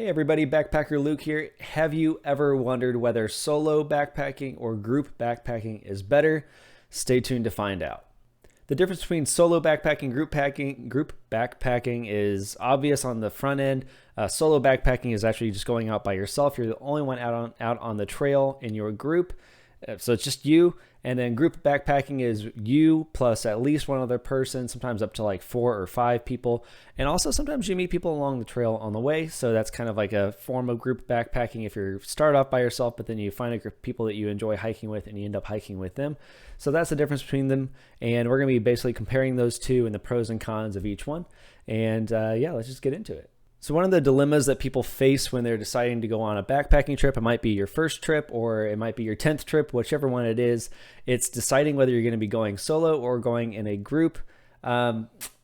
Hey everybody, Backpacker Luke here. Have you ever wondered whether solo backpacking or group backpacking is better? Stay tuned to find out. The difference between solo backpacking, group backpacking is obvious on the front end. Solo backpacking is actually just going out by yourself. You're the only one out on the trail in your group. So it's just you. And then group backpacking is you plus at least one other person, sometimes up to like 4 or 5 people. And also sometimes you meet people along the trail on the way. So that's kind of like a form of group backpacking if you start off by yourself, but then you find a group of people that you enjoy hiking with and you end up hiking with them. So that's the difference between them. And we're going to be basically comparing those two and the pros and cons of each one. And yeah, let's just get into it. So one of the dilemmas that people face when they're deciding to go on a backpacking trip, it might be your first trip or it might be your 10th trip, whichever one it is, it's deciding whether you're going to be going solo or going in a group.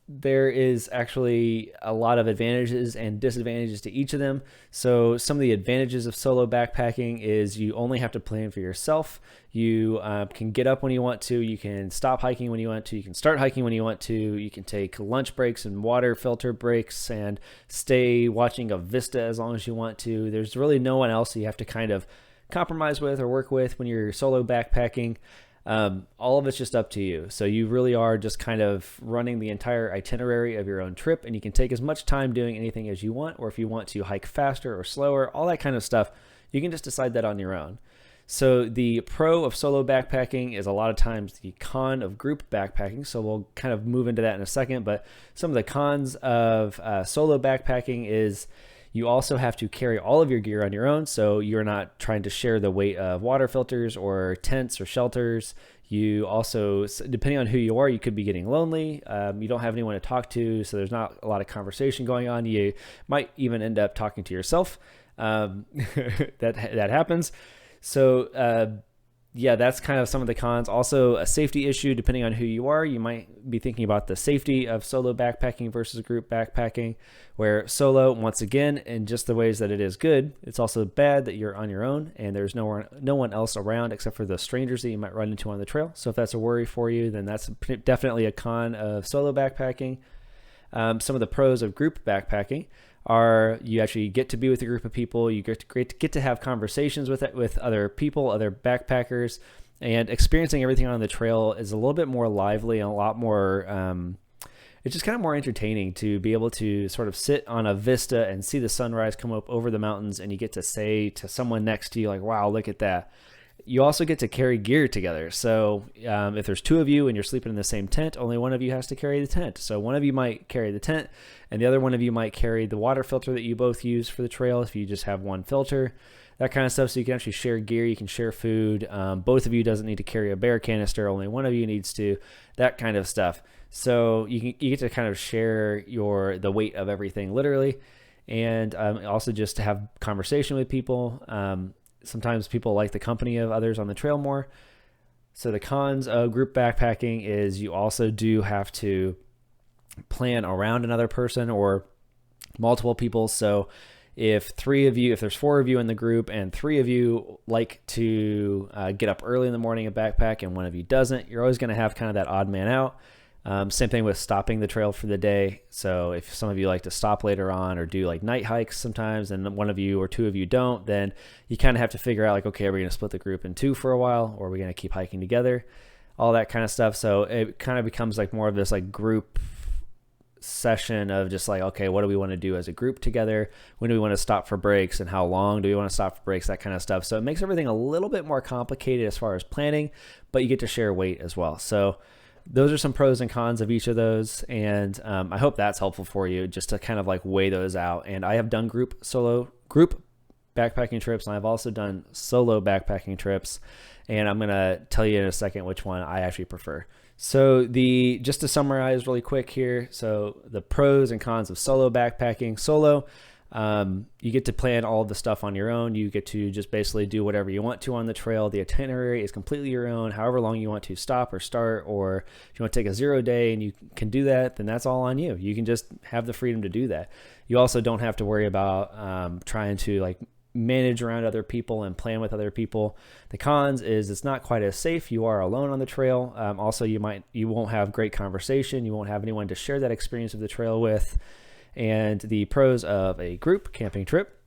There is actually a lot of advantages and disadvantages to each of them. So some of the advantages of solo backpacking is you only have to plan for yourself. You can get up when you want to. You can stop hiking when you want to. You can start hiking when you want to. You can take lunch breaks and water filter breaks and stay watching a vista as long as you want to. There's really no one else you have to kind of compromise with or work with when you're solo backpacking. All of it's just up to you. So you really are just kind of running the entire itinerary of your own trip, and you can take as much time doing anything as you want, or if you want to hike faster or slower, all that kind of stuff, you can just decide that on your own. So the pro of solo backpacking is a lot of times the con of group backpacking. So we'll kind of move into that in a second, but some of the cons of solo backpacking is you also have to carry all of your gear on your own, so you're not trying to share the weight of water filters or tents or shelters. You also, depending on who you are, you could be getting lonely. You don't have anyone to talk to, so there's not a lot of conversation going on. You might even end up talking to yourself. That happens. So yeah, that's kind of some of the cons. Also, a safety issue, depending on who you are, you might be thinking about the safety of solo backpacking versus group backpacking, where solo, once again, in just the ways that it is good, it's also bad that you're on your own and there's no one else around except for the strangers that you might run into on the trail. So if that's a worry for you, then that's definitely a con of solo backpacking. Some of the pros of group backpacking are you actually get to be with a group of people, you get to have conversations with other people, other backpackers, and experiencing everything on the trail is a little bit more lively and a lot more, it's just kind of more entertaining to be able to sort of sit on a vista and see the sunrise come up over the mountains, and you get to say to someone next to you like, wow, look at that. You also get to carry gear together. So if there's 2 of you and you're sleeping in the same tent, only one of you has to carry the tent. So one of you might carry the tent and the other one of you might carry the water filter that you both use for the trail if you just have one filter, that kind of stuff. So you can actually share gear, you can share food. Both of you doesn't need to carry a bear canister, only one of you needs to, that kind of stuff. So you get to kind of share the weight of everything literally. And also just to have conversation with people. Sometimes people like the company of others on the trail more. So the cons of group backpacking is you also do have to plan around another person or multiple people. So if there's 4 of you in the group and 3 of you like to get up early in the morning and backpack and one of you doesn't, you're always going to have kind of that odd man out. Same thing with stopping the trail for the day. So if some of you like to stop later on or do like night hikes sometimes and one of you or 2 of you don't, then you kind of have to figure out like, okay, are we going to split the group in 2 for a while, or are we going to keep hiking together? All that kind of stuff. So it kind of becomes like more of this like group session of just like, okay, what do we want to do as a group together? When do we want to stop for breaks and how long do we want to stop for breaks? That kind of stuff. So it makes everything a little bit more complicated as far as planning, but you get to share weight as well. So those are some pros and cons of each of those, and I hope that's helpful for you just to kind of like weigh those out. And I have done group backpacking trips, and I've also done solo backpacking trips, and I'm going to tell you in a second which one I actually prefer. So just to summarize really quick here, so the pros and cons of solo backpacking. Solo, you get to plan all of the stuff on your own. You get to just basically do whatever you want to on the trail. The itinerary is completely your own. However long you want to stop or start, or if you want to take a 0 day and you can do that, then that's all on you. You can just have the freedom to do that. You also don't have to worry about trying to like manage around other people and plan with other people. The cons is it's not quite as safe. You are alone on the trail. Also, you won't have great conversation. You won't have anyone to share that experience of the trail with. And the pros of a group camping trip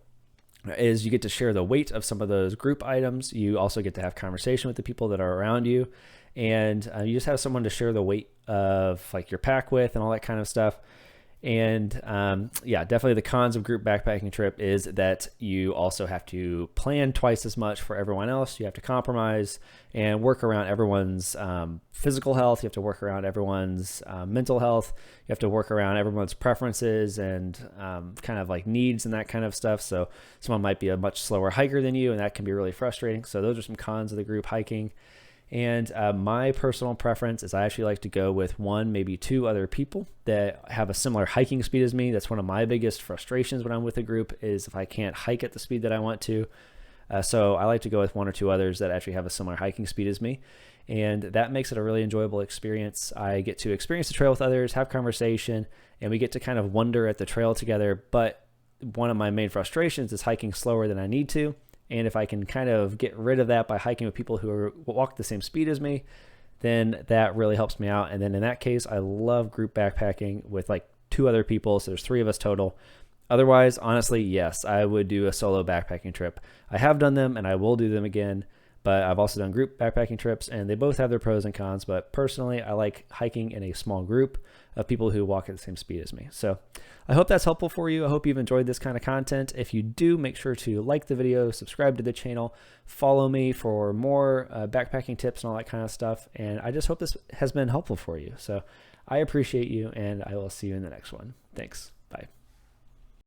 is you get to share the weight of some of those group items. You also get to have conversation with the people that are around you, and you just have someone to share the weight of like your pack with and all that kind of stuff. And yeah, definitely the cons of group backpacking trip is that you also have to plan twice as much for everyone else. You have to compromise and work around everyone's physical health. You have to work around everyone's mental health. You have to work around everyone's preferences and kind of like needs and that kind of stuff. So someone might be a much slower hiker than you, and that can be really frustrating. So those are some cons of the group hiking. And my personal preference is I actually like to go with one, maybe two other people that have a similar hiking speed as me. That's one of my biggest frustrations when I'm with a group, is if I can't hike at the speed that I want to. So I like to go with one or two others that actually have a similar hiking speed as me. And that makes it a really enjoyable experience. I get to experience the trail with others, have conversation, and we get to kind of wander at the trail together. But one of my main frustrations is hiking slower than I need to. And if I can kind of get rid of that by hiking with people who walk the same speed as me, then that really helps me out. And then in that case, I love group backpacking with like two other people. So there's three of us total. Otherwise, honestly, yes, I would do a solo backpacking trip. I have done them and I will do them again, but I've also done group backpacking trips, and they both have their pros and cons. But personally, I like hiking in a small group of people who walk at the same speed as me. So I hope that's helpful for you. I hope you've enjoyed this kind of content. If you do, make sure to like the video, subscribe to the channel, follow me for more backpacking tips and all that kind of stuff. And I just hope this has been helpful for you. So I appreciate you, and I will see you in the next one. Thanks.